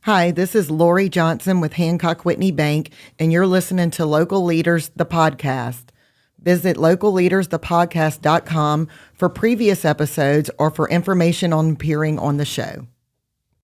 Hi, this is Lori Johnson with Hancock Whitney Bank, and you're listening to Local Leaders, the podcast. Visit localleadersthepodcast.com for previous episodes or for information on appearing on the show.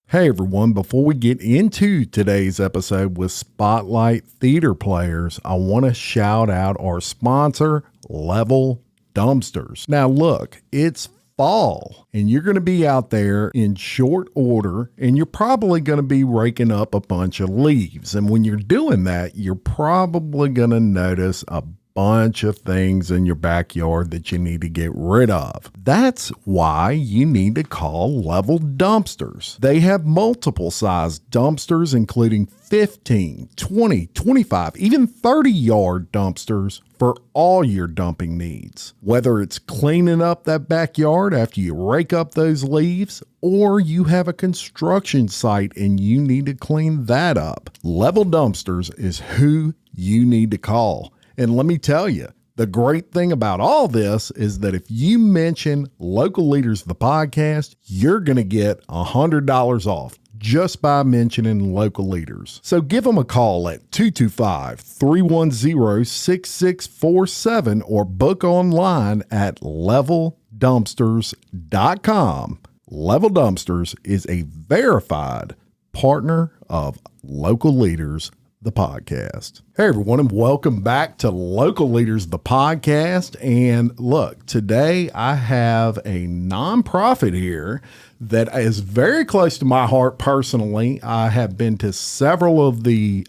Hey everyone, before we get into today's episode with Spotlight Theater Players, I want to shout out our sponsor, Level Dumpsters. Now look, it's fall and you're going to be out there in short order and you're probably going to be raking up a bunch of leaves. And when you're doing that, you're probably going to notice a bunch of things in your backyard that you need to get rid of. That's why you need to call Level Dumpsters. They have multiple size dumpsters, including 15, 20, 25, even 30-yard dumpsters for all your dumping needs. Whether it's cleaning up that backyard after you rake up those leaves, or you have a construction site and you need to clean that up, Level Dumpsters is who you need to call. And let me tell you, the great thing about all this is that if you mention Local Leaders, the podcast, you're going to get $100 off just by mentioning Local Leaders. So give them a call at 225-310-6647 or book online at leveldumpsters.com. Level Dumpsters is a verified partner of Local Leaders, the podcast. Hey everyone, and welcome back to Local Leaders, the podcast. And look, today I have a nonprofit here that is very close to my heart personally. I have been to several of the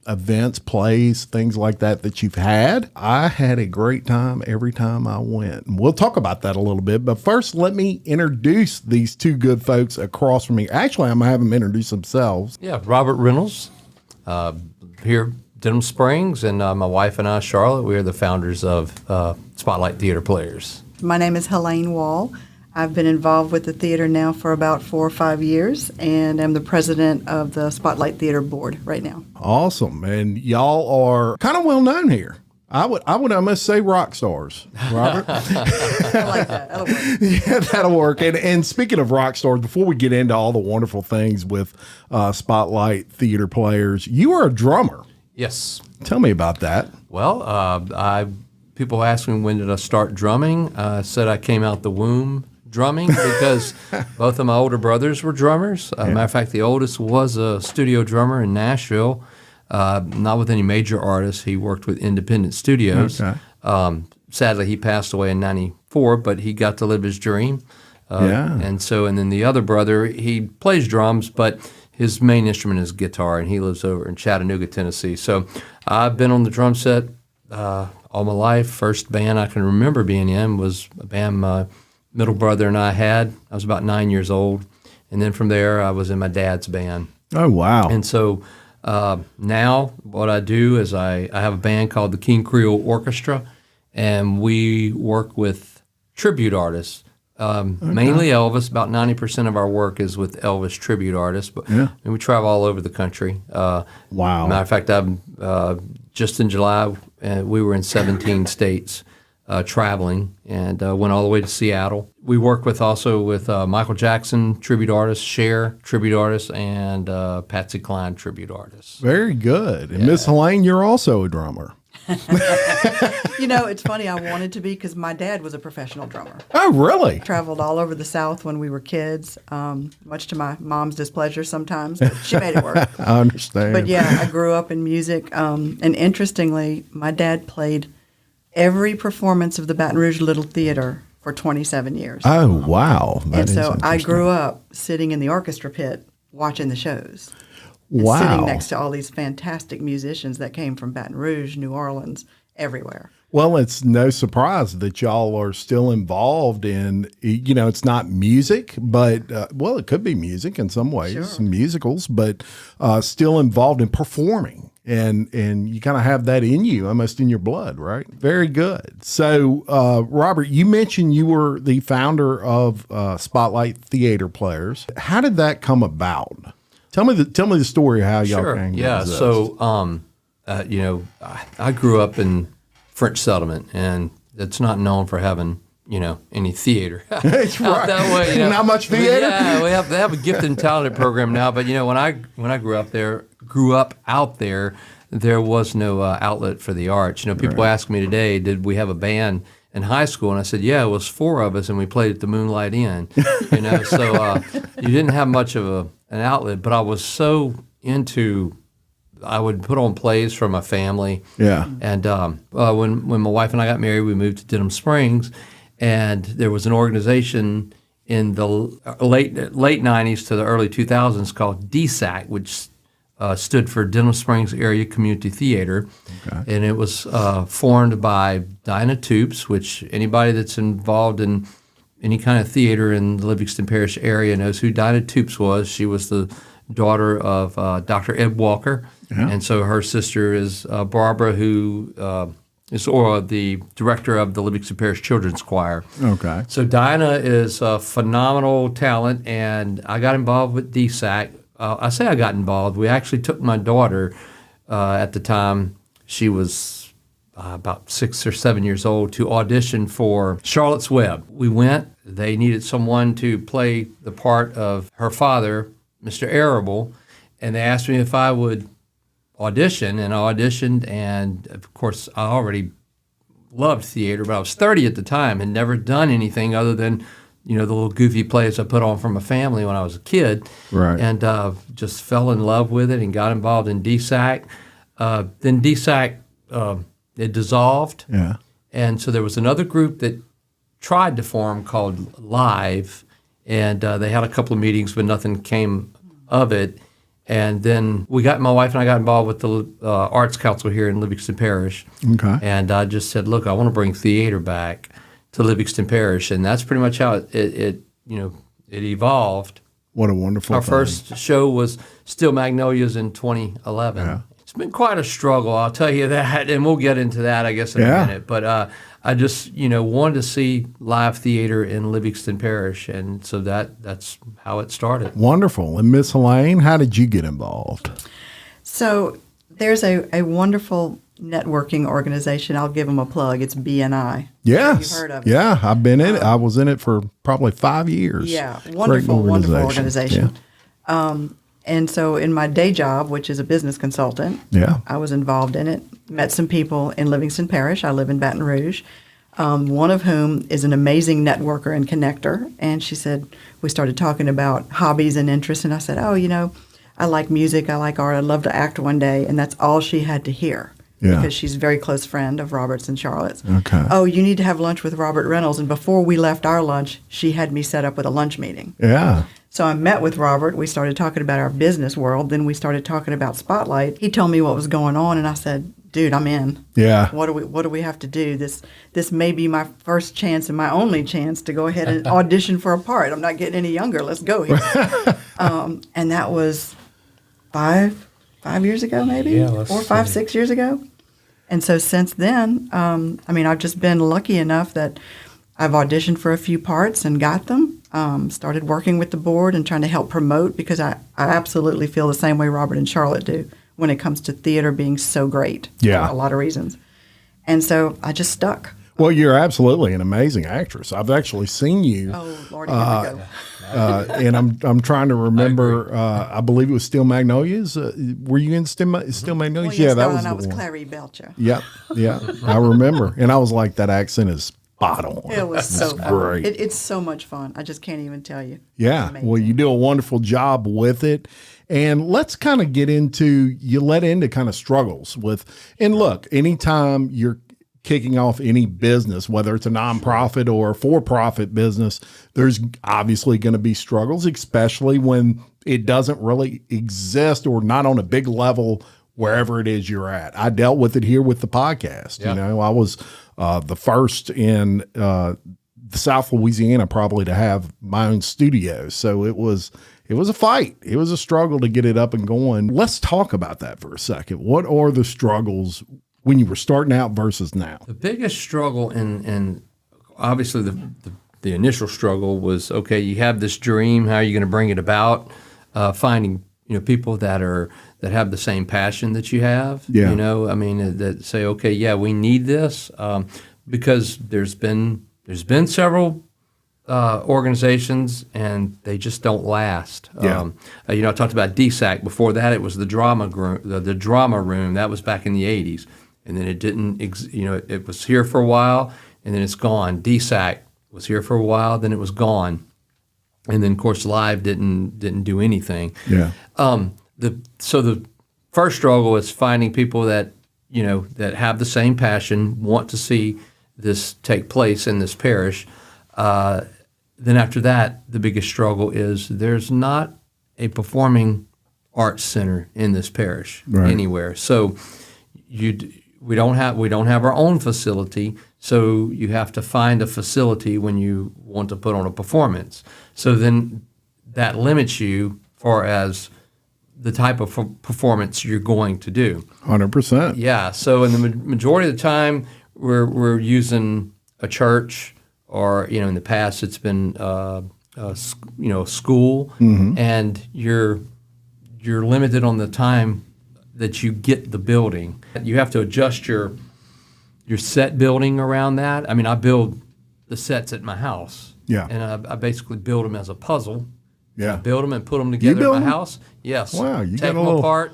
events, plays, things like that you've had. I had a great time every time I went. And we'll talk about that a little bit. But first, let me introduce these two good folks across from me. Actually, I'm going to have them introduce themselves. Yeah, Robert Reynolds. Here, Denham Springs, and my wife and I, Charlotte, we are the founders of Spotlight Theater Players. My name is Helene Wall. I've been involved with the theater now for about 4 or 5 years, and I'm the president of the Spotlight Theater Board right now. Awesome. And y'all are kind of well known here. I would almost say rock stars, Robert. I like that. That'll work. Yeah, that'll work. And speaking of rock stars, before we get into all the wonderful things with Spotlight Theater Players, you are a drummer. Yes. Tell me about that. Well, people ask me when did I start drumming. I said I came out the womb drumming because both of my older brothers were drummers. Matter of fact, the oldest was a studio drummer in Nashville. Not with any major artists. He worked with independent studios. Okay. Sadly, he passed away in '94, but he got to live his dream. And then the other brother, he plays drums, but his main instrument is guitar, and he lives over in Chattanooga, Tennessee. So I've been on the drum set all my life. First band I can remember being in was a band my middle brother and I had. I was about 9 years old. And then from there, I was in my dad's band. Oh, wow. And so now what I do is I have a band called the King Creole Orchestra, and we work with tribute artists, mainly Elvis. About 90% of our work is with Elvis tribute artists, but and we travel all over the country. Wow. Matter of fact, just in July, we were in 17 states traveling, and went all the way to Seattle. We work also with Michael Jackson tribute artists, Cher tribute artists, and Patsy Cline tribute artists. Very good. And Miss Helene, you're also a drummer. You know, it's funny. I wanted to be because my dad was a professional drummer. Oh, really? Traveled all over the South when we were kids, much to my mom's displeasure sometimes, but she made it work. I understand. But yeah, I grew up in music, and interestingly, my dad played every performance of the Baton Rouge Little Theater for 27 years. Oh, wow. And so I grew up sitting in the orchestra pit watching the shows. Wow. Sitting next to all these fantastic musicians that came from Baton Rouge, New Orleans, everywhere. Well, it's no surprise that y'all are still involved in, it's not music, but, it could be music in some ways, some musicals, but still involved in performing. And you kind of have that in you, almost in your blood, right? Very good. So, Robert, you mentioned you were the founder of Spotlight Theater Players. How did that come about? Tell me the story of how y'all came. Yeah. So, I grew up in French settlement, and it's not known for having any theater. That's Out right. that way, Not much theater. Yeah, they have a gifted and talented program now. But when I grew up out there, there was no outlet for the arts. People ask me today, did we have a band in high school? And I said, yeah, it was 4 of us, and we played at the Moonlight Inn. So you didn't have much of an outlet. But I was so into. I would put on plays for my family. Yeah. And when my wife and I got married, we moved to Denham Springs, and there was an organization in the late 90s to the early 2000s called DSAC, which stood for Denham Springs Area Community Theater. Okay. And it was formed by Dinah Toops, which anybody that's involved in any kind of theater in the Livingston Parish area knows who Dinah Toops was. She was the daughter of Dr. Ed Walker. Yeah. And so her sister is Barbara, who is the director of the Livingston Parish Children's Choir. Okay. So Dinah is a phenomenal talent, and I got involved with DSAC. I say I got involved. We actually took my daughter at the time. She was about 6 or 7 years old to audition for Charlotte's Web. We went. They needed someone to play the part of her father, Mr. Arable, and they asked me if I would audition, and I auditioned, and of course I already loved theater, but I was 30 at the time and never done anything other than the little goofy plays I put on for my family when I was a kid. Right. And just fell in love with it and got involved in DSAC. Then DSAC, it dissolved. Yeah. And so there was another group that tried to form called Live, and they had a couple of meetings, but nothing came of it. And then my wife and I got involved with the Arts Council here in Livingston Parish. Okay. And I just said, look, I want to bring theater back to Livingston Parish, and that's pretty much how it evolved. What a wonderful Our thing. first show was Still Magnolias in 2011. Yeah. It's been quite a struggle, I'll tell you that, and we'll get into that, I guess, in a minute. But I just, wanted to see live theater in Livingston Parish, and so that's how it started. Wonderful. And Miss Helene, how did you get involved? So there's a wonderful networking organization. I'll give them a plug. It's BNI. Yes. You've heard of it. Yeah, I've been in it. I was in it for probably 5 years. Yeah, wonderful organization. Yeah. And so in my day job, which is a business consultant, I was involved in it, met some people in Livingston Parish. I live in Baton Rouge, one of whom is an amazing networker and connector. And she said, we started talking about hobbies and interests. And I said, I like music, I like art, I'd love to act one day. And that's all she had to hear. Yeah. Because she's a very close friend of Robert's and Charlotte's. Okay. Oh, you need to have lunch with Robert Reynolds. And before we left our lunch, she had me set up with a lunch meeting. Yeah. So I met with Robert. We started talking about our business world. Then we started talking about Spotlight. He told me what was going on, and I said, dude, I'm in. Yeah. What do we have to do? This may be my first chance and my only chance to go ahead and audition for a part. I'm not getting any younger. Let's go here. And that was five years ago, maybe? Yeah, 4, 5, 6 years ago. And so since then, I've just been lucky enough that I've auditioned for a few parts and got them. Started working with the board and trying to help promote, because I absolutely feel the same way Robert and Charlotte do when it comes to theater being so great. Yeah. For a lot of reasons. And so I just stuck. Well, you're absolutely an amazing actress. I've actually seen you. Oh, Lord, here we go. And I'm trying to remember. I believe it was Still Magnolias. Were you in Still Magnolias? Well, yes, Yeah, that darling, was the I was one. Clary Belcher. Yep. Yeah, I remember. And I was like, that accent is spot on. It was so fun. Great. It's so much fun. I just can't even tell you. Yeah. Well, you do a wonderful job with it. And let's kind of get into, you let into kind of struggles with, and look, anytime you're kicking off any business, whether it's a nonprofit or a for-profit business, there's obviously going to be struggles, especially when it doesn't really exist or not on a big level wherever it is you're at. I dealt with it here with the podcast. Yeah. I was the first in South Louisiana probably to have my own studio. So it was a fight. It was a struggle to get it up and going. Let's talk about that for a second. What are the struggles when you were starting out versus now? The biggest struggle, and obviously the initial struggle was, okay, you have this dream, how are you going to bring it about? Finding people that have the same passion that you have. Yeah. That say, okay, yeah, we need this, because there's been There's been several organizations, and they just don't last. Yeah. I talked about DSAC. Before that, it was the drama room. That was back in the 80s. And then it didn't, it was here for a while, and then it's gone. DSAC was here for a while, then it was gone. And then, of course, Live didn't do anything. Yeah. So the first struggle is finding people that have the same passion, want to see this take place in this parish. Then after that, the biggest struggle is there's not a performing arts center in this parish anywhere. So we don't have our own facility. So you have to find a facility when you want to put on a performance. So then that limits you far as the type of performance you're going to do. 100%. Yeah. So in the majority of the time, we're using a church, or in the past it's been school, and you're limited on the time that you get the building. You have to adjust your set building around that. I mean, I build the sets at my house. Yeah. And I basically build them as a puzzle. Yeah. I build them and put them together build in my them? house. Yes. Wow, you take got a them little apart.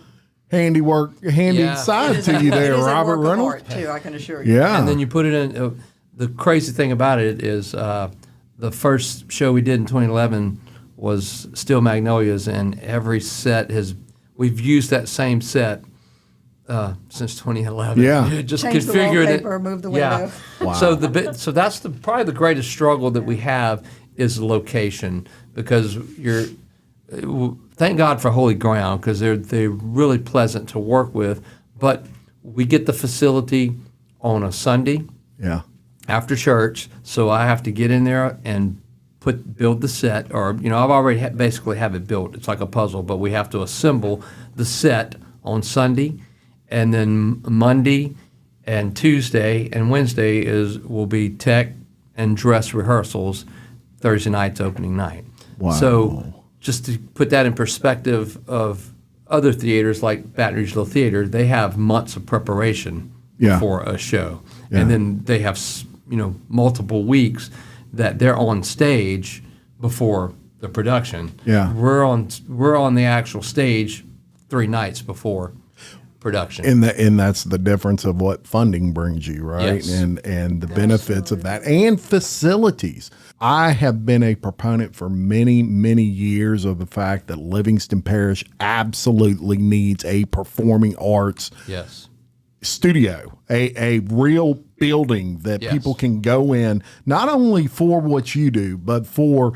handy Yeah. side to you there, Robert Reynolds. Art too, I can assure you. Yeah. And then you put it in. The crazy thing about it is the first show we did in 2011 was Steel Magnolias, and every set we've used that same set since 2011. Yeah. Just Change the configured wallpaper, it. move the Yeah. window. Wow. So that's probably the greatest struggle that we have is location, because thank God for Holy Ground, because they're really pleasant to work with, but we get the facility on a Sunday. Yeah. After church, so I have to get in there and build the set, or I've already basically have it built. It's like a puzzle, but we have to assemble the set on Sunday, and then Monday and Tuesday and Wednesday will be tech and dress rehearsals. Thursday night's opening night. Wow. So just to put that in perspective of other theaters like Baton Rouge Little Theater, they have months of preparation for a show, and then they have multiple weeks that they're on stage before the production. Yeah. We're on the actual stage 3 nights before production. And that's the difference of what funding brings you, right? Yes. And the benefits of that, and facilities. I have been a proponent for many, many years of the fact that Livingston Parish absolutely needs a performing arts studio, a real building that people can go in, not only for what you do, but for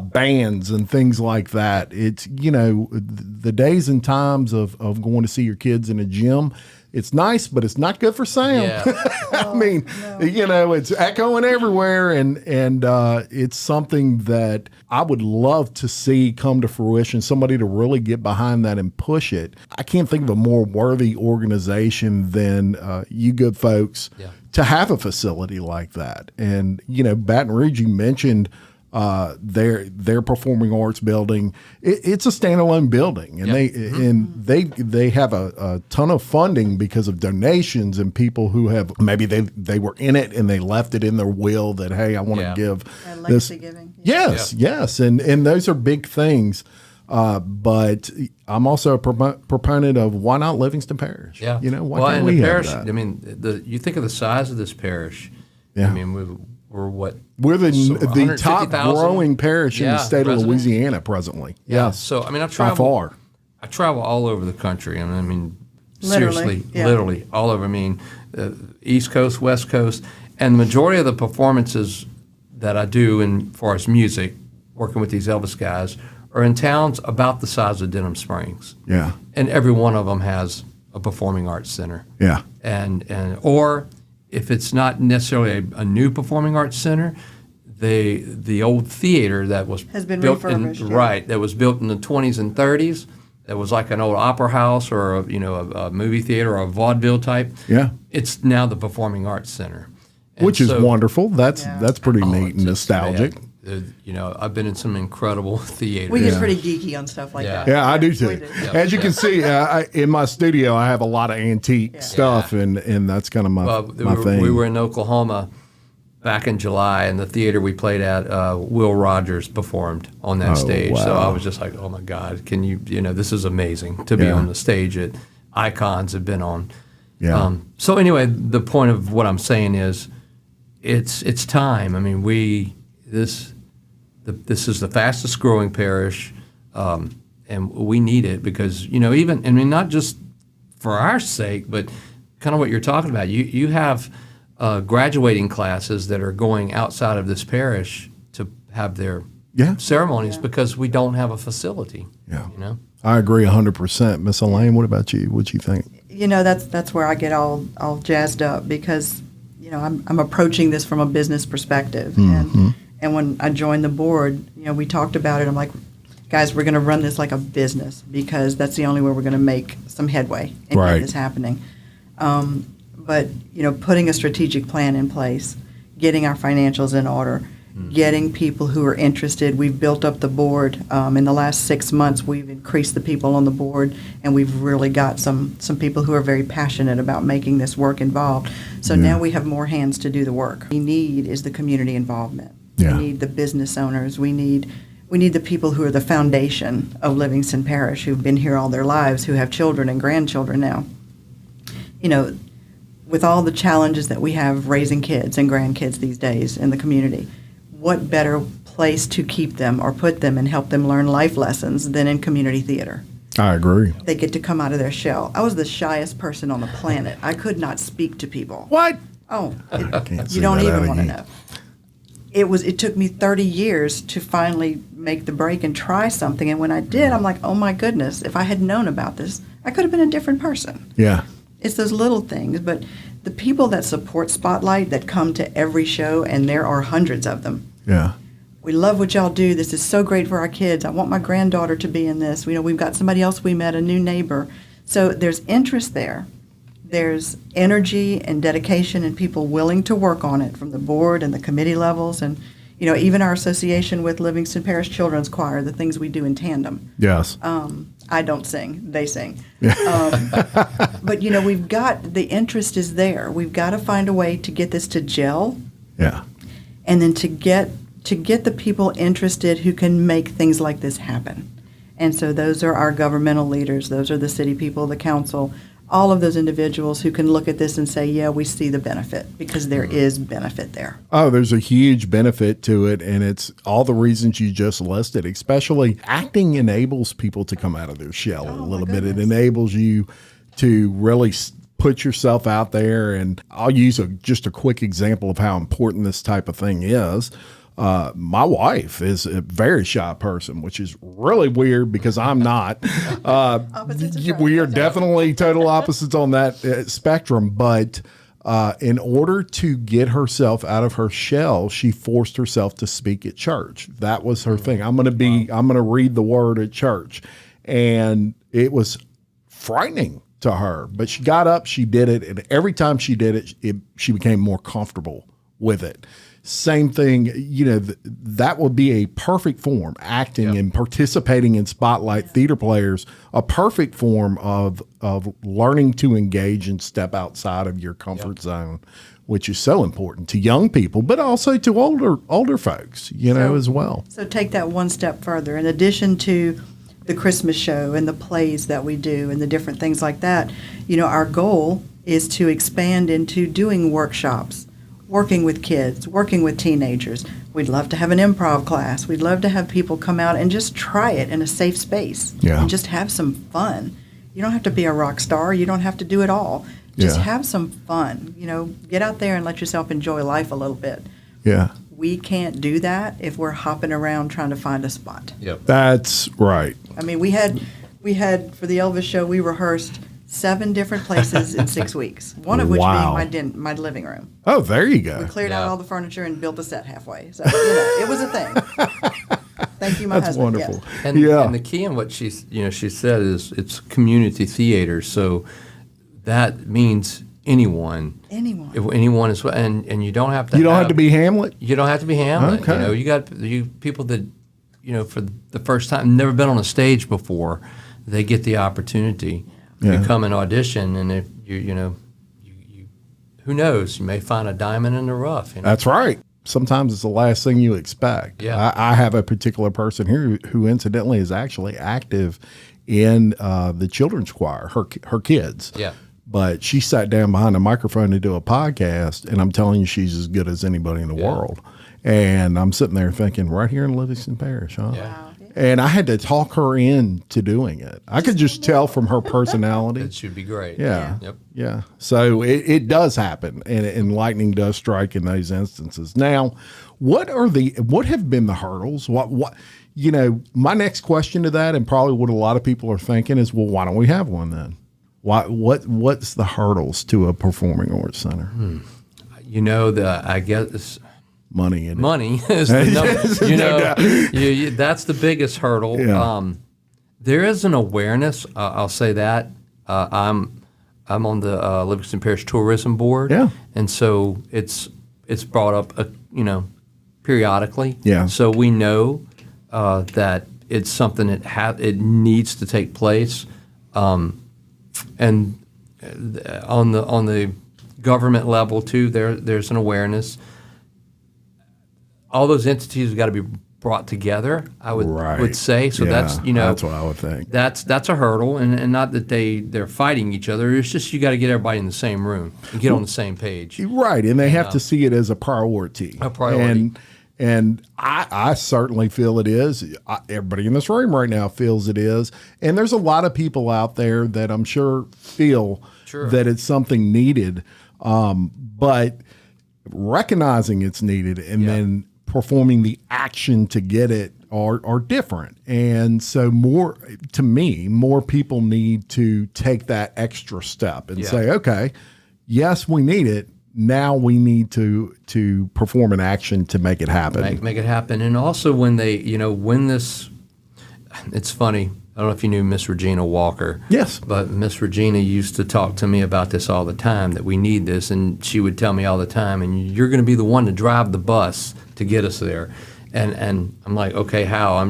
bands and things like that. It's, the days and times of going to see your kids in a gym, it's nice, but it's not good for sound. Yeah. I mean, it's echoing everywhere, and it's something that I would love to see come to fruition, somebody to really get behind that and push it. I can't think of a more worthy organization than you good folks to have a facility like that. And, Baton Rouge, you mentioned their performing arts building. It's a standalone building, and they have a ton of funding because of donations and people who have maybe they were in it and they left it in their will that, hey, I want to give legacy giving. Yes, and those are big things. But I'm also a proponent of why not Livingston Parish? Yeah. Why can't we have that? I mean, you think of the size of this parish. Yeah. I mean, we're what? We're the top 150,000? growing parish in the state residents? of Louisiana presently. Yeah. Yes. So I mean, by far. I travel all over the country, and I mean, Literally, seriously, literally all over. I mean, East Coast, West Coast, and the majority of the performances that I do, in far as music, working with these Elvis guys, are in towns about the size of Denham Springs. Yeah. And every one of them has a performing arts center. Yeah. And or if it's not necessarily a new performing arts center, the old theater that has been built refurbished. that was built in the 20s and 30s. That was like an old opera house or a movie theater or a vaudeville type. Yeah. It's now the Performing Arts Center. And Which is wonderful. That's pretty neat and it's nostalgic. I've been in some incredible theaters. We get pretty geeky on stuff like that. Yeah, I do too. We do. As you can see, in my studio, I have a lot of antique stuff, and that's kind of my thing. We were in Oklahoma back in July, and the theater we played at, Will Rogers performed on that stage. Wow. So I was just like, oh my God, can you know, this is amazing to be on the stage that icons have been on. Yeah. So anyway, the point of what I'm saying is, it's time. I mean, this is the fastest growing parish, and we need it because, you know, even, I mean, not just for our sake, but kind of what you're talking about. You have graduating classes that are going outside of this parish to have their ceremonies because we don't have a facility. Yeah. You know? I agree 100%. Miss Helene, what about you? What do you think? You know, that's where I get all jazzed up because, you know, I'm approaching this from a business perspective. And when I joined the board, you know, we talked about it. I'm like, guys, we're going to run this like a business because that's the only way we're going to make some headway and get this happening. But, you know, putting a strategic plan in place, getting our financials in order, getting people who are interested. We've built up the board. In the last 6 months, we've increased the people on the board, and we've really got some people who are very passionate about making this work involved. So now we have more hands to do the work. What we need is the community involvement. Yeah. We need the business owners. We need the people who are the foundation of Livingston Parish, who've been here all their lives, who have children and grandchildren now. You know, with all the challenges that we have raising kids and grandkids these days in the community, what better place to keep them or put them and help them learn life lessons than in community theater? I agree. They get to come out of their shell. I was the shyest person on the planet. I could not speak to people. What? Oh, Can't you say don't that out even of want to you. know. It took me 30 years to finally make the break and try something. And when I did, I'm like, oh my goodness, if I had known about this, I could have been a different person. Yeah. It's those little things, but the people that support Spotlight, that come to every show, and there are hundreds of them. Yeah. We love what y'all do. This is so great for our kids. I want my granddaughter to be in this. You know, we've got somebody else we met, a new neighbor. So there's interest there. There's energy and dedication and people willing to work on it from the board and the committee levels. And, you know, even our association with Livingston Parish Children's Choir, the things we do in tandem. Yes. I don't sing, they sing. But, you know, we've got, the interest is there. We've got to find a way to get this to gel. Yeah. And then to get the people interested who can make things like this happen. And so those are our governmental leaders. Those are the city people, the council, all of those individuals who can look at this and say, yeah, we see the benefit, because there is benefit there. Oh, there's a huge benefit to it, and it's all the reasons you just listed. Especially acting enables people to come out of their shell a little bit. It enables you to really put yourself out there, and I'll use just a quick example of how important this type of thing is. My wife is a very shy person, which is really weird because I'm not. We are definitely total opposites on that spectrum. But in order to get herself out of her shell, she forced herself to speak at church. That was her thing. I'm going to read the word at church. And it was frightening to her, but she got up, she did it. And every time she did it, she became more comfortable with it. Same thing, you know, that would be a perfect form, acting and participating in Spotlight Theater Players, a perfect form of learning to engage and step outside of your comfort zone, which is so important to young people, but also to older folks, you know, as well. So take that one step further. In addition to the Christmas show and the plays that we do and the different things like that, you know, our goal is to expand into doing workshops, working with kids, working with teenagers. We'd love to have an improv class. We'd love to have people come out and just try it in a safe space and just have some fun. You don't have to be a rock star. You don't have to do it all. Just have some fun. You know, get out there and let yourself enjoy life a little bit. Yeah. We can't do that if we're hopping around trying to find a spot. Yep. That's right. I mean, we had for the Elvis show, we rehearsed 7 different places in 6 weeks. One of which being my living room. Oh, there you go. We cleared out all the furniture and built a set halfway. So, you know, it was a thing. Thank you, my That's husband. wonderful. Yes. And the key in what she said is it's community theater. So that means anyone. If anyone is, and you don't have to. You don't have to be Hamlet. You don't have to be Hamlet. Okay. You know, you got people that, you know, for the first time, never been on a stage before, they get the opportunity to come and audition, and if you who knows? You may find a diamond in the rough. That's right. Sometimes it's the last thing you expect. Yeah. I have a particular person here who incidentally is actually active in the children's choir, her kids. Yeah. But she sat down behind a microphone to do a podcast, and I'm telling you, she's as good as anybody in the world. And I'm sitting there thinking, right here in Livingston Parish, huh? Yeah. And I had to talk her into doing it. I could just tell from her personality. It should be great. Yeah. Yep. Yeah. So it does happen, and lightning does strike in those instances. Now, what have been the hurdles? What my next question to that, and probably what a lot of people are thinking is, well, why don't we have one then? What's the hurdles to a performing arts center? I guess money is the number. That's the biggest hurdle. Yeah. There is an awareness. I'll say that. I'm on the Livingston Parish Tourism Board. Yeah. And so it's brought up, periodically. Yeah. So we know that it's something that it needs to take place. And on the government level too, there's an awareness. All those entities have got to be brought together, I would say. So that's what I would think. That's a hurdle, and not that they're fighting each other. It's just you got to get everybody in the same room and get on the same page. Right, and they have to see it as a priority. A priority. And I certainly feel it is. Everybody in this room right now feels it is. And there's a lot of people out there that I'm sure feel that it's something needed. But recognizing it's needed and then performing the action to get it are different. And so more people need to take that extra step and say, okay, yes, we need it. Now we need to perform an action to make it happen. Make it happen. And also when this, it's funny. I don't know if you knew Miss Regina Walker. Yes. But Miss Regina used to talk to me about this all the time, that we need this. And she would tell me all the time, and you're going to be the one to drive the bus to get us there. And I'm like, okay, how?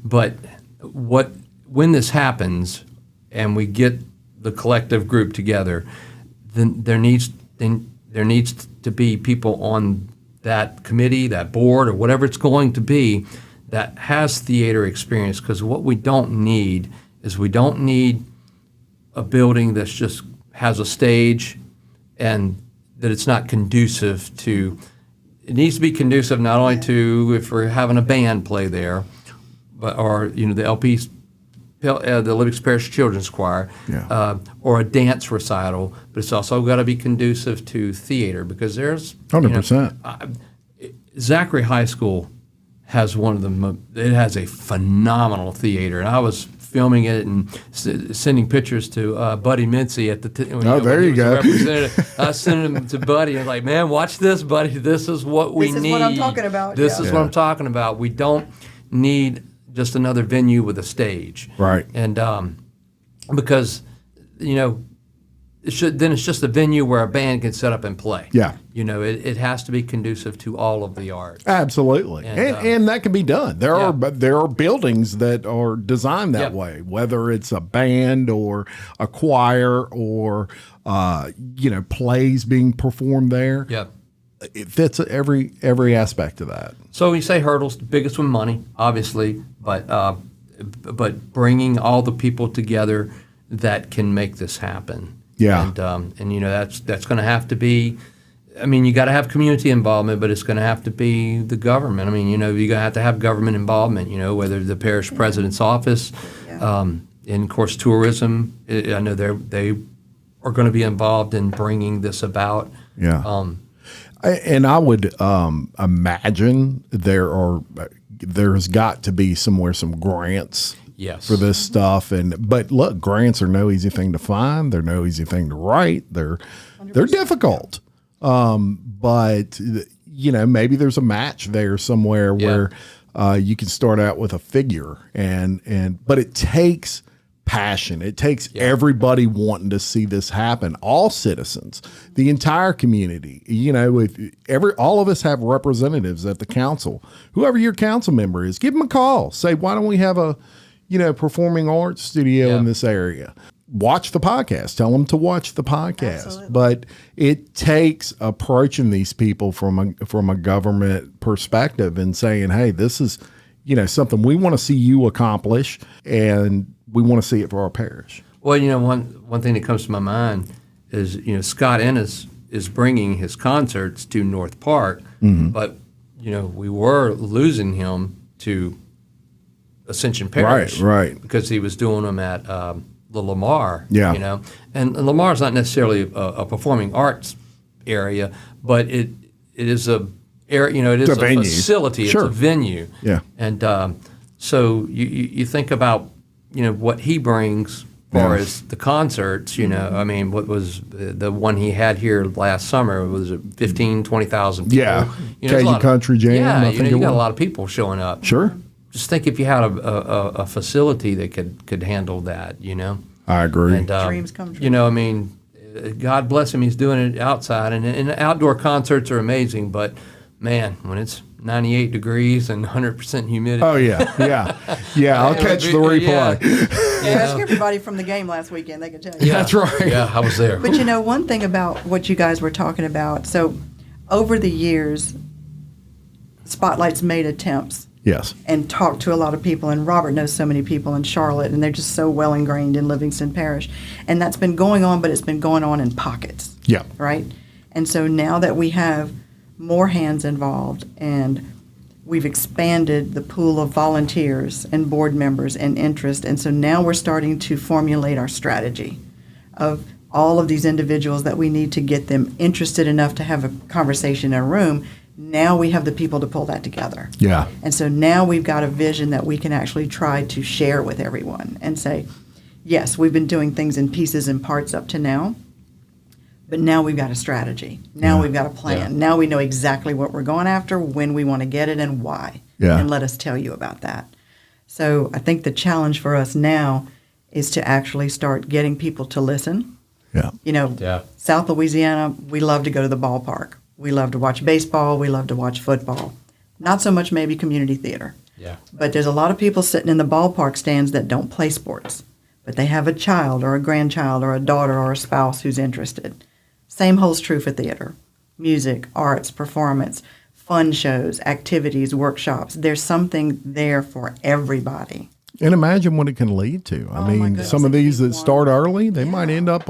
But when this happens and we get the collective group together, then there needs to be people on that committee, that board, or whatever it's going to be, that has theater experience. Because what we don't need is a building that's just has a stage, and that it's not conducive to. It needs to be conducive not only to if we're having a band play there, but the LP. The Livingston Parish Children's Choir, or a dance recital, but it's also got to be conducive to theater, because there's 100%. Zachary High School has it has a phenomenal theater, and I was filming it and sending pictures to Buddy Mincy at the there you go. I sent him to Buddy and like, man, watch this, Buddy. This is what we need. This is what I'm talking about. This is what I'm talking about. We don't need just another venue with a stage, right? And because it's just a venue where a band can set up and play. Yeah, it has to be conducive to all of the arts. Absolutely, and that can be done. There are buildings that are designed that way, whether it's a band or a choir or plays being performed there. Yep. It fits every aspect of that. So you say hurdles, the biggest one, money, obviously, but bringing all the people together that can make this happen. Yeah. And that's going to have to be. I mean, you got to have community involvement, but it's going to have to be the government. I mean, you're going to have to have government involvement. Whether the parish president's office, and of course tourism. I know they are going to be involved in bringing this about. Yeah. And I would imagine there's got to be somewhere some grants for this stuff. But look, grants are no easy thing to find. They're no easy thing to write. They're difficult. But maybe there's a match there somewhere where you can start out with a figure but it takes passion. It takes everybody wanting to see this happen. All citizens, the entire community. All of us have representatives at the council. Whoever your council member is, give them a call. Say, why don't we have a performing arts studio in this area? watch the podcast. Tell them to watch the podcast. Absolutely. But it takes approaching these people from a government perspective and saying, hey, this is, something we want to see you accomplish, and we want to see it for our parish. Well, one thing that comes to my mind is, Scott Ennis is bringing his concerts to North Park, but, we were losing him to Ascension Parish. Right. Because he was doing them at the Lamar, Yeah. And Lamar's not necessarily a performing arts area, but it is a area, it is a venue. facility, Sure. it's a venue. Yeah. And so you think about, what he brings as far as the concerts, I mean, what was the one he had here last summer? Was it 15,000, 20,000 people? Yeah. There's a lot of- Country Jam. Yeah, I think you it got a was. lot of people showing up. Sure. Just think if you had a facility that could handle that, I agree. And, Dreams come true. I mean, God bless him, he's doing it outside. And outdoor concerts are amazing, but, man, when it's 98 degrees and 100% humidity. Oh, yeah. I'll catch the replay. Ask everybody from the game last weekend. They can tell you. That's right. Yeah, I was there. But one thing about what you guys were talking about, so over the years, Spotlight's made attempts Yes. and talked to a lot of people, and Robert knows so many people in Charlotte, and they're just so well ingrained in Livingston Parish. And that's been going on, but it's been going on in pockets. Yeah. Right? And so now that we have more hands involved, and we've expanded the pool of volunteers and board members and interest, and so now we're starting to formulate our strategy of all of these individuals that we need to get them interested enough to have a conversation in a room. Now we have the people to pull that together. Yeah. And so now we've got a vision that we can actually try to share with everyone and say, yes, we've been doing things in pieces and parts up to now, but now we've got a strategy. Now we've got a plan. Yeah. Now we know exactly what we're going after, when we want to get it, and why. Yeah. And let us tell you about that. So I think the challenge for us now is to actually start getting people to listen. Yeah. Yeah. South Louisiana, we love to go to the ballpark. We love to watch baseball. We love to watch football. Not so much maybe community theater. Yeah. But there's a lot of people sitting in the ballpark stands that don't play sports, but they have a child or a grandchild or a daughter or a spouse who's interested. Same holds true for theater, music, arts, performance, fun shows, activities, workshops. There's something there for everybody. And imagine what it can lead to. I my mean, goodness, some of it'd be these that start wonderful. early, they might end up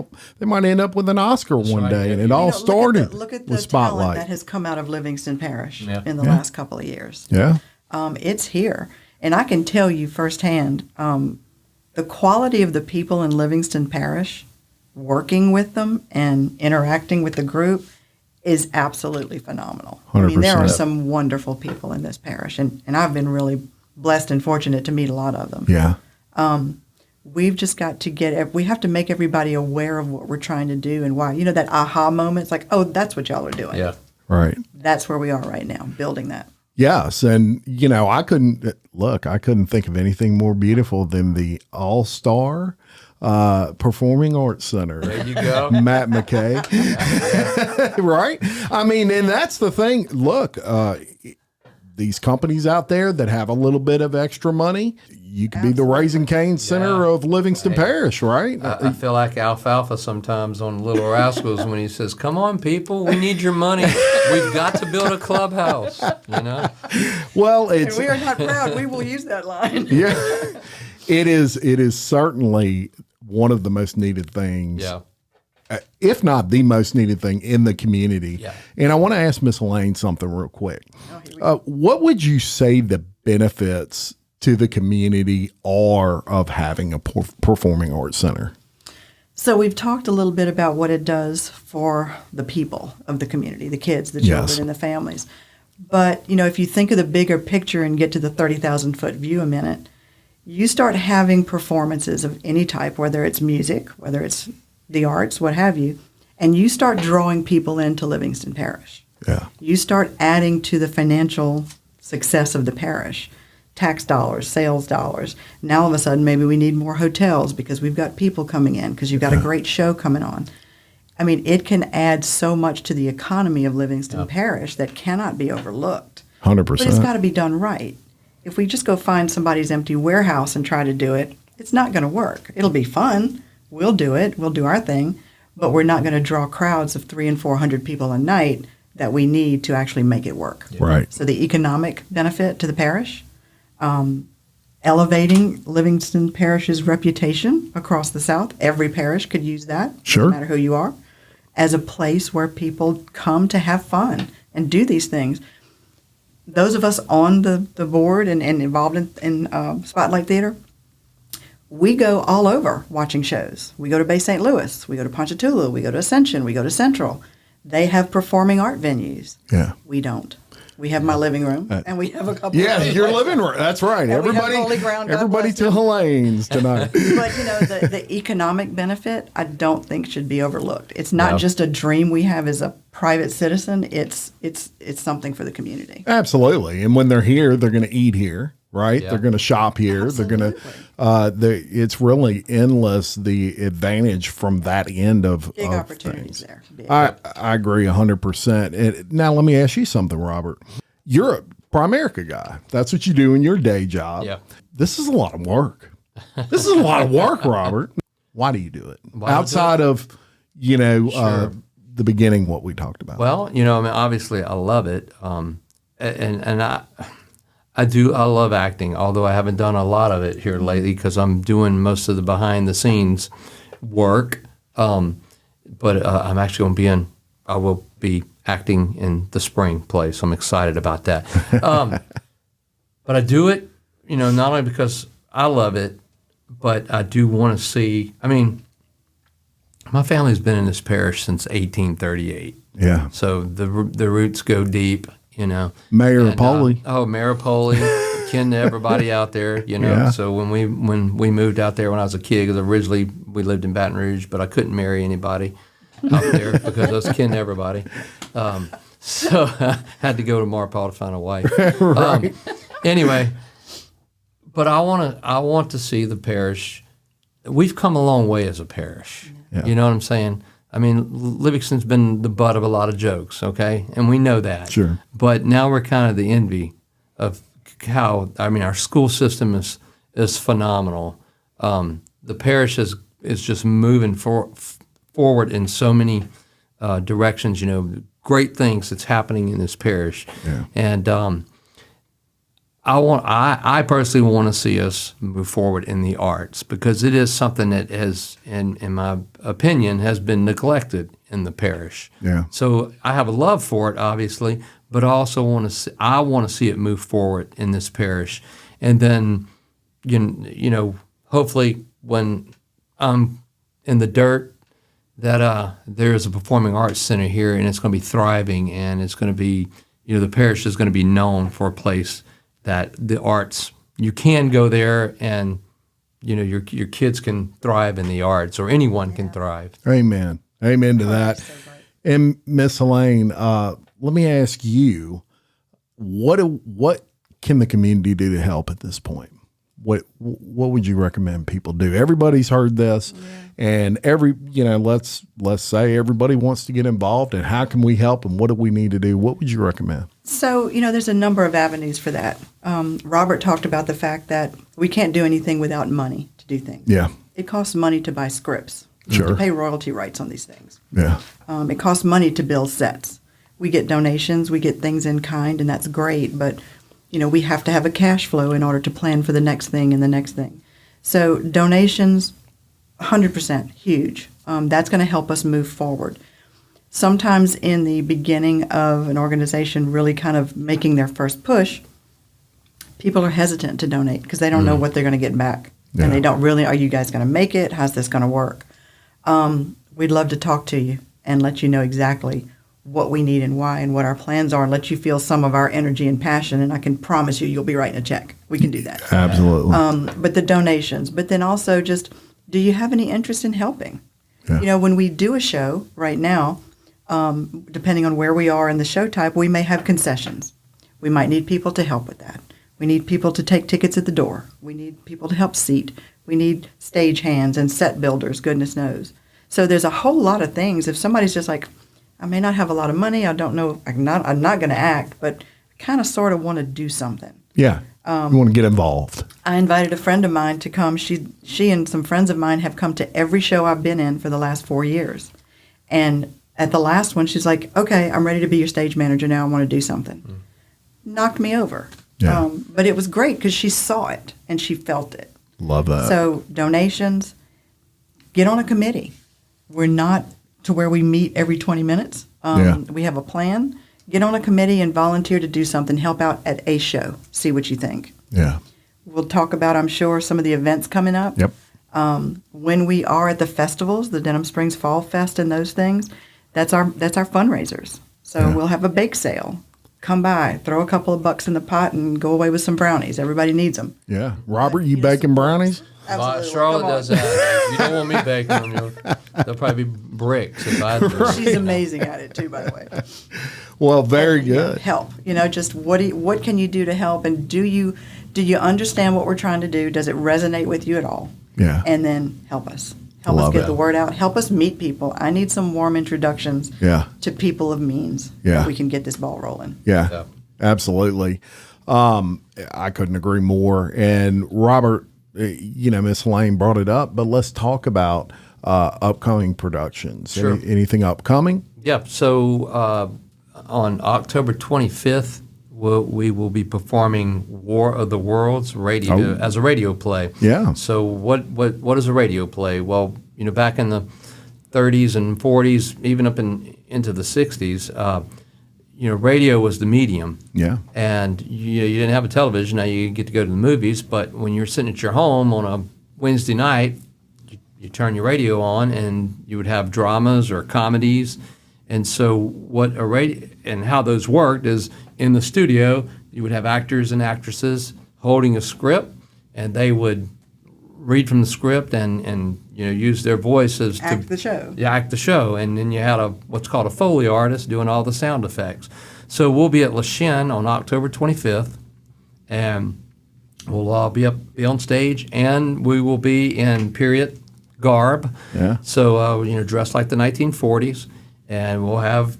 with an Oscar one right. day, and Yeah. it all Look started look at the with talent Spotlight. that has come out of Livingston Parish Yeah. in the last couple of years. Yeah. It's here. And I can tell you firsthand, the quality of the people in Livingston Parish, working with them and interacting with the group, is absolutely phenomenal. I mean, there are 100%. some wonderful people in this parish, and I've been really blessed and fortunate to meet a lot of them. Yeah. We've just got to we have to make everybody aware of what we're trying to do and why. That aha moment, it's like, oh, that's what y'all are doing. Yeah. Right. That's where we are right now, building that. Yes, and I couldn't think of anything more beautiful than the All-Star Performing Arts Center. There you go. Matt McKay. Right? I mean, and that's the thing. Look, these companies out there that have a little bit of extra money, you could be the Raising Cane Center of Livingston Parish, right? I feel like Alfalfa sometimes on Little Rascals when he says, "Come on, people, we need your money. We've got to build a clubhouse." Well, And it's we are not proud. We will use that line. yeah, it is. It is certainly one of the most needed things. Yeah. If not the most needed thing in the community. Yeah. And I want to ask Miss Helene something real quick. Oh, here we go. What would you say the benefits to the community are of having a performing arts center? So we've talked a little bit about what it does for the people of the community, the kids, the children, Yes. and the families. But, if you think of the bigger picture and get to the 30,000-foot view a minute, you start having performances of any type, whether it's music, whether it's the arts, what have you, and you start drawing people into Livingston Parish. Yeah. You start adding to the financial success of the parish. Tax dollars, sales dollars. Now all of a sudden maybe we need more hotels because we've got people coming in because you've got a great show coming on. I mean, it can add so much to the economy of Livingston Parish that cannot be overlooked. 100%. But it's got to be done right. If we just go find somebody's empty warehouse and try to do it, it's not going to work. It'll be fun, we'll do it. We'll do our thing, but we're not going to draw crowds of 300 and 400 people a night that we need to actually make it work. Yeah. Right. So the economic benefit to the parish, elevating Livingston Parish's reputation across the South. Every parish could use that, sure, no matter who you are, as a place where people come to have fun and do these things. Those of us on the board and involved in Spotlight Theater, we go all over watching shows. We go to Bay St. Louis. We go to Ponchatoula. We go to Ascension. We go to Central. They have performing art venues. Yeah. We don't. We have my living room, and we have a couple. Yeah, your living room. That's right. Everybody to Helene's tonight. But the economic benefit, I don't think should be overlooked. It's not just a dream we have as a private citizen. It's something for the community. Absolutely. And when they're here, they're going to eat here, right? Yeah. They're going to shop here. Absolutely. They're going to. It's really endless, the advantage from that end of big opportunities things. there. I agree 100%. Now let me ask you something, Robert. You're a Primerica guy. That's what you do in your day job. Yeah. This is a lot of work. This is a lot of work, Robert. Why do you do it? Outside of, Sure. The beginning, what we talked about. Well, obviously I love it. And I love acting, although I haven't done a lot of it here lately because I'm doing most of the behind the scenes work. But I'm actually going to I will be acting in the spring play, so I'm excited about that. But I do it, not only because I love it, but I do want to see, my family's been in this parish since 1838. Yeah. So the roots go deep, Mayor Poli. Mayor Poli, kin to everybody out there, Yeah. So when we moved out there when I was a kid, because originally we lived in Baton Rouge, but I couldn't marry anybody out there because I was kin to everybody. So I had to go to Marpole to find a wife. Right. Anyway, but I want to see the parish. We've come a long way as a parish. Yeah. You know what I'm saying? Livingston's been the butt of a lot of jokes, okay? And we know that. Sure. But now we're kind of the envy of how, our school system is phenomenal. The parish is just moving forward in so many directions, great things that's happening in this parish. Yeah. And I personally want to see us move forward in the arts because it is something that has, in my opinion, has been neglected in the parish. Yeah. So I have a love for it, obviously, but I also want to see it move forward in this parish, and then, hopefully when I'm in the dirt, that there's a performing arts center here, and it's going to be thriving, and it's going to be, the parish is going to be known for a place that the arts, you can go there and, your kids can thrive in the arts, or anyone can thrive. Amen. Amen to that. And Miss Helene, let me ask you, what can the community do to help at this point? What would you recommend people do? Everybody's heard this, and let's say everybody wants to get involved, and how can we help, and what do we need to do? What would you recommend? So, there's a number of avenues for that. Robert talked about the fact that we can't do anything without money to do things. Yeah. It costs money to buy scripts, Sure. to pay royalty rights on these things. Yeah. It costs money to build sets. We get donations, we get things in kind, and that's great, but we have to have a cash flow in order to plan for the next thing and the next thing. So donations, 100% huge. That's going to help us move forward. Sometimes in the beginning of an organization really kind of making their first push, people are hesitant to donate because they don't know what they're going to get back. Yeah. And they don't really, are you guys going to make it? How's this going to work? We'd love to talk to you and let you know exactly what we need and why and what our plans are, and let you feel some of our energy and passion, and I can promise you'll be writing a check. We can do that. Absolutely. But the donations, but then also just, do you have any interest in helping? Yeah. When we do a show right now, depending on where we are in the show type, we may have concessions. We might need people to help with that. We need people to take tickets at the door. We need people to help seat. We need stage hands and set builders, goodness knows. So there's a whole lot of things. If somebody's just like, I may not have a lot of money, I don't know, I'm not going to act, but I kind of sort of want to do something. Yeah. You want to get involved. I invited a friend of mine to come. She and some friends of mine have come to every show I've been in for the last 4 years. And at the last one, she's like, okay, I'm ready to be your stage manager now. I want to do something. Knocked me over. Yeah. But it was great because she saw it and she felt it. Love that. So donations, get on a committee. We're not to where we meet every 20 minutes. We have a plan. Get on a committee and volunteer to do something. Help out at a show. See what you think. Yeah. We'll talk about, I'm sure, some of the events coming up. Yep. When we are at the festivals, the Denham Springs Fall Fest and those things, that's our fundraisers. So we'll have a bake sale. Come by, throw a couple of bucks in the pot, and go away with some brownies. Everybody needs them. Yeah. Robert, you baking brownies? Absolutely. Charlotte does that. You don't want me baking them. They'll probably be bricks if I do. She's amazing at it too, by the way. Well, very good. Help. Just what can you do to help, and do you understand what we're trying to do? Does it resonate with you at all? Yeah. And then help us. Help us get the word out. Help us meet people. I need some warm introductions to people of means. Yeah. That we can get this ball rolling. Yeah. Absolutely. I couldn't agree more. And Robert, Miss Helene brought it up, but let's talk about upcoming productions. Sure. Anything upcoming? Yep. So on October 25th, we will be performing War of the Worlds as a radio play. Yeah. So what is a radio play? Well, back in the 30s and 40s, even up into the 60s, radio was the medium. Yeah. And you didn't have a television. Now you get to go to the movies, but when you're sitting at your home on a Wednesday night, you turn your radio on and you would have dramas or comedies. And so and how those worked is in the studio, you would have actors and actresses holding a script, and they would read from the script and use their voices act the show. Yeah, act the show. And then you had what's called a Foley artist doing all the sound effects. So we'll be at La Chine on October 25th, and we'll all be on stage, and we will be in period garb. Yeah. So dressed like the 1940s. And we'll have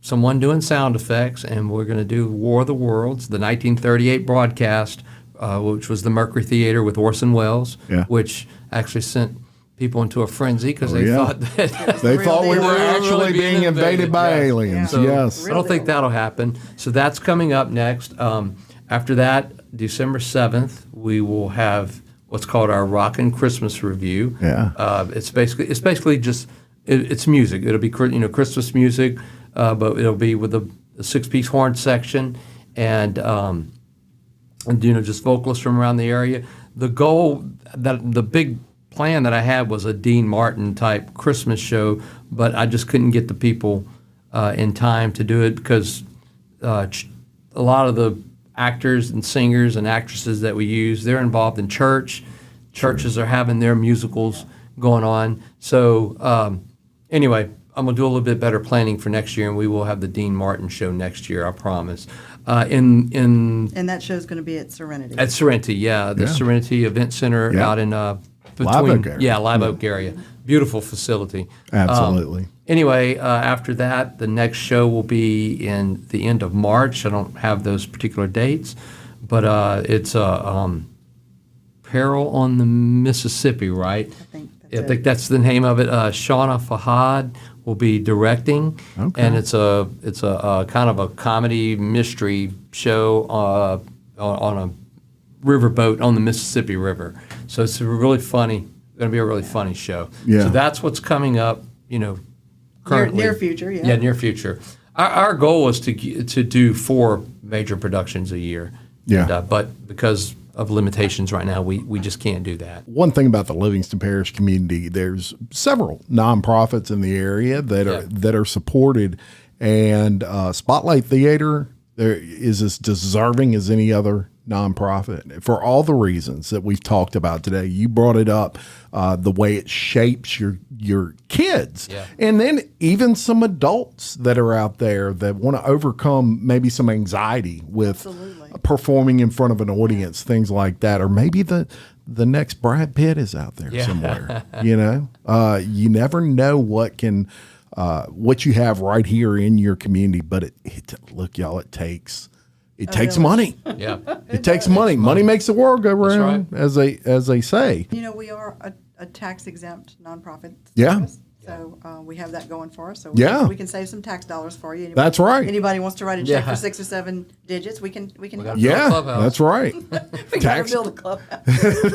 someone doing sound effects, and we're going to do War of the Worlds, the 1938 broadcast, which was the Mercury Theater with Orson Welles, which actually sent people into a frenzy because they thought that they thought we were actually being invaded by aliens. So yes. I don't think that'll happen. So that's coming up next. After that, December 7th, we will have what's called our Rockin' Christmas Review. Yeah. It's basically just it's music. It'll be Christmas music, but it'll be with a 6-piece horn section and just vocalists from around the area. The big plan that I had was a Dean Martin type Christmas show, but I just couldn't get the people in time to do it because a lot of the actors and singers and actresses that we use, they're involved in church. Churches are having their musicals going on. So anyway, I'm going to do a little bit better planning for next year, and we will have the Dean Martin show next year, I promise. And that show's going to be at Serenity. At Serenity, the Serenity Event Center out in Live Oak area. Beautiful facility. Absolutely. Anyway, after that, the next show will be in the end of March. I don't have those particular dates, but it's Peril on the Mississippi, right? I think that's the name of it. Shauna Fahad will be directing, and it's a kind of a comedy mystery show on a riverboat on the Mississippi River. So it's going to be a really funny show. Yeah. So that's what's coming up. Currently, near future. Yeah, near future. Our goal was to do 4 major productions a year. Yeah. But because of limitations right now, we just can't do that. One thing about the Livingston Parish community, there's several nonprofits in the area that are supported, and Spotlight Theater is as deserving as any other nonprofit for all the reasons that we've talked about today. You brought it up, the way it shapes your kids, and then even some adults that are out there that want to overcome maybe some anxiety with performing in front of an audience, things like that, or maybe the next Brad Pitt is out there somewhere. You never know what you have right here in your community, but look, y'all, it takes it takes money. Yeah. It takes money. Money makes the world go round, as they say. We are a tax-exempt nonprofit Yeah. service, so we have that going for us. So we can save some tax dollars for you. That's right. Anybody wants to write a check for 6 or 7 digits, we can help. Yeah, that's right. We got to build a clubhouse.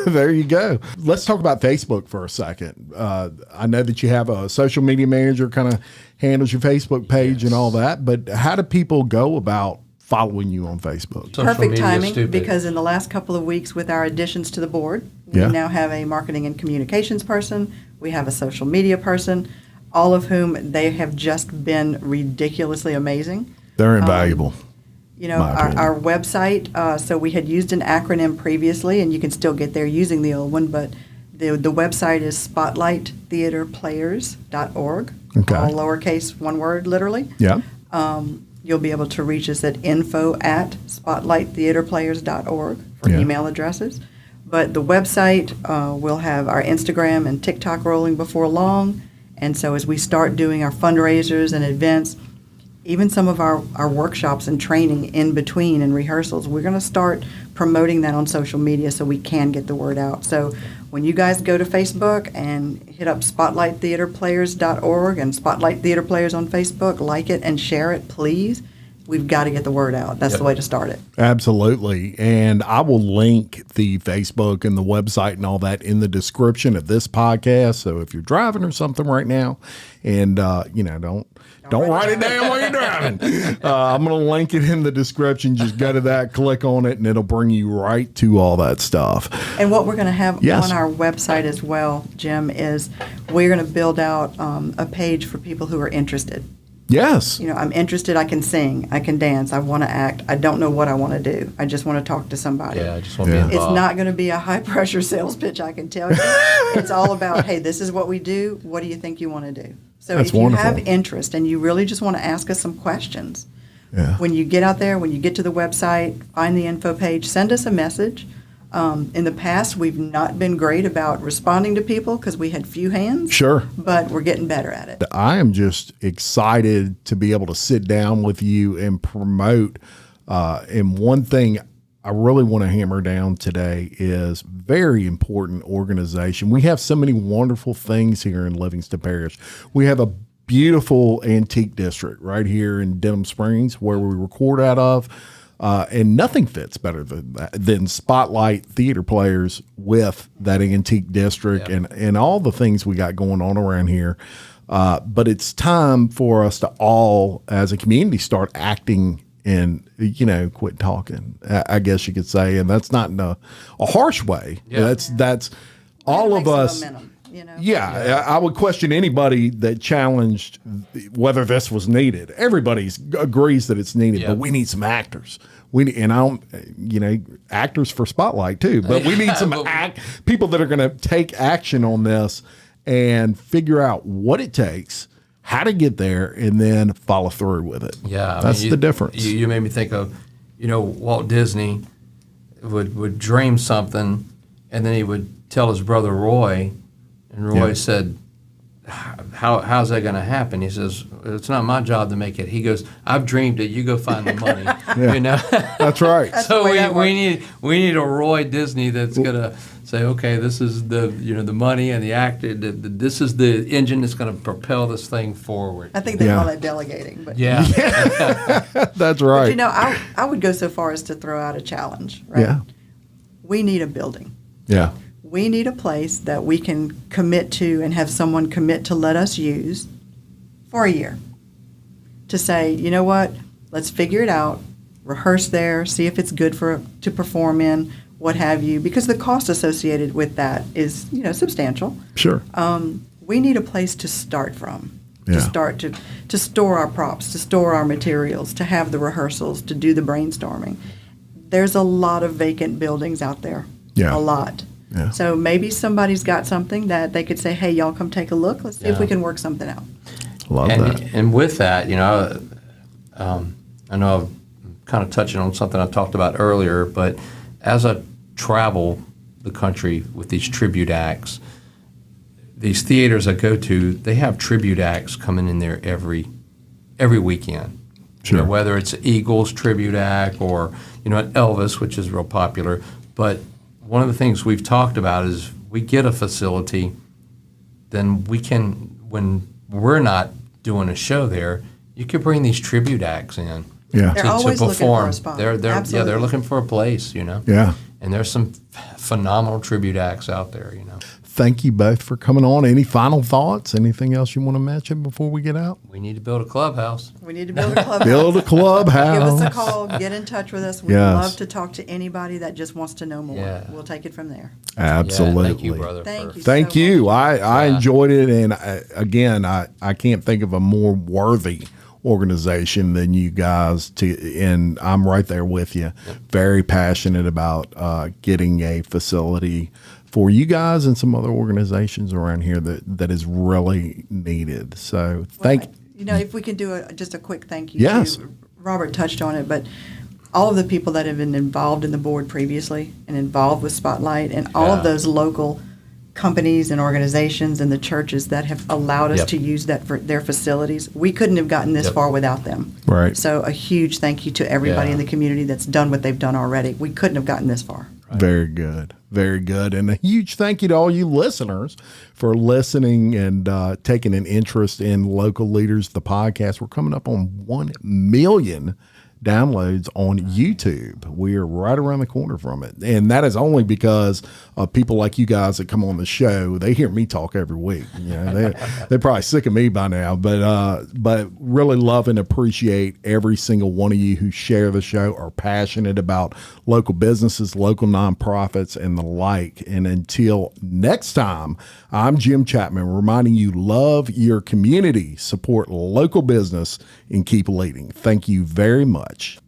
There you go. Let's talk about Facebook for a second. I know that you have a social media manager kind of handles your Facebook page and all that, but how do people go about following you on Facebook? Social Perfect media timing, stupid. because in the last couple of weeks with our additions to the board, we Yeah. now have a marketing and communications person, we have a social media person, all of whom they have just been ridiculously amazing. They're invaluable. Our website, so we had used an acronym previously, and you can still get there using the old one, but the website is spotlighttheaterplayers.org, Okay. all lowercase, one word, literally. Yeah. You'll be able to reach us at info@spotlighttheaterplayers.org for Yeah. email addresses. But the website will have our Instagram and TikTok rolling before long. And so as we start doing our fundraisers and events, even some of our workshops and training in between and rehearsals, we're going to start promoting that on social media so we can get the word out. So when you guys go to Facebook and hit up spotlighttheaterplayers.org and Spotlight Theater Players on Facebook, like it and share it, please. We've got to get the word out. That's the way to start it. Absolutely. And I will link the Facebook and the website and all that in the description of this podcast. So if you're driving or something right now and, don't write it down while you're driving. I'm going to link it in the description. Just go to that, click on it, and it'll bring you right to all that stuff. And what we're going to have Yes. on our website as well, Jim, is we're going to build out a page for people who are interested. Yes. I'm interested. I can sing. I can dance. I want to act. I don't know what I want to do. I just want to talk to somebody. Yeah, I just want to be involved. It's not going to be a high-pressure sales pitch, I can tell you. It's all about, hey, this is what we do. What do you think you want to do? So That's if you wonderful. have interest and you really just want to ask us some questions, Yeah. when you get out there, when you get to the website, find the info page, send us a message. In the past, we've not been great about responding to people because we had few hands. Sure. But we're getting better at it. I am just excited to be able to sit down with you and promote. And one thing I really want to hammer down today is very important organization. We have so many wonderful things here in Livingston Parish. We have a beautiful antique district right here in Denham Springs where we record out of. And nothing fits better than Spotlight Theater Players with that antique district and all the things we got going on around here. But it's time for us to all, as a community, start acting and, quit talking, I guess you could say. And that's not in a harsh way. Yeah. That's all of us. Momentum, Yeah, I would question anybody that challenged whether this was needed. Everybody agrees that it's needed, but we need some actors. Actors for Spotlight too, but we need some people that are going to take action on this and figure out what it takes, how to get there, and then follow through with it. Yeah, that's the difference. You made me think of, Walt Disney would dream something, and then he would tell his brother Roy. And Roy said, how's that going to happen? He says, it's not my job to make it. He goes, I've dreamed it. You go find the money. That's right. So we need a Roy Disney that's going to say, okay, this is the money and the actor. This is the engine that's going to propel this thing forward. I think they call that delegating. But Yeah. That's right. But, I would go so far as to throw out a challenge. Right? Yeah. We need a building. Yeah. We need a place that we can commit to and have someone commit to let us use for a year. To say, you know what, let's figure it out, rehearse there, see if it's good to perform in, what have you, because the cost associated with that is, substantial. Sure. We need a place to start from. Yeah. To start to store our props, to store our materials, to have the rehearsals, to do the brainstorming. There's a lot of vacant buildings out there. Yeah. A lot. Yeah. So maybe somebody's got something that they could say, hey, y'all come take a look. Let's see if we can work something out. Love that. And with that, I know I'm kind of touching on something I talked about earlier, but as I travel the country with these tribute acts, these theaters I go to, they have tribute acts coming in there every weekend. Sure. Whether it's Eagles Tribute Act or Elvis, which is real popular. But one of the things we've talked about is we get a facility, then we can, when we're not doing a show there, you could bring these tribute acts in. Yeah. They're to always looking perform. for a spot. They're Absolutely. they're looking for a place, Yeah. And there's some phenomenal tribute acts out there, Thank you both for coming on. Any final thoughts? Anything else you want to mention before we get out? We need to build a clubhouse. We need to build a clubhouse. Build a clubhouse. Give us a call. Get in touch with us. We'd Yes. love to talk to anybody that just wants to know more. Yeah. We'll take it from there. Absolutely. Yeah, thank you, brother. Thank so you. much. I enjoyed it. And again, I can't think of a more worthy organization than you guys and I'm right there with you. Very passionate about getting a facility for you guys and some other organizations around here that is really needed. So if we can do just a quick thank you. Yes. Robert touched on it, but all of the people that have been involved in the board previously and involved with Spotlight and all of those local companies and organizations and the churches that have allowed us to use that for their facilities. We couldn't have gotten this far without them. Right. So a huge thank you to everybody in the community that's done what they've done already. We couldn't have gotten this far. Right. Very good. Very good. And a huge thank you to all you listeners for listening and taking an interest in Local Leaders, the podcast. We're coming up on 1 million downloads on YouTube. We are right around the corner from it. And that is only because of people like you guys that come on the show. They hear me talk every week. They're probably sick of me by now, but really love and appreciate every single one of you who share the show, are passionate about local businesses, local nonprofits, and the like. And until next time, I'm Jim Chapman, reminding you, love your community, support local business, and keep leading. Thank you very much.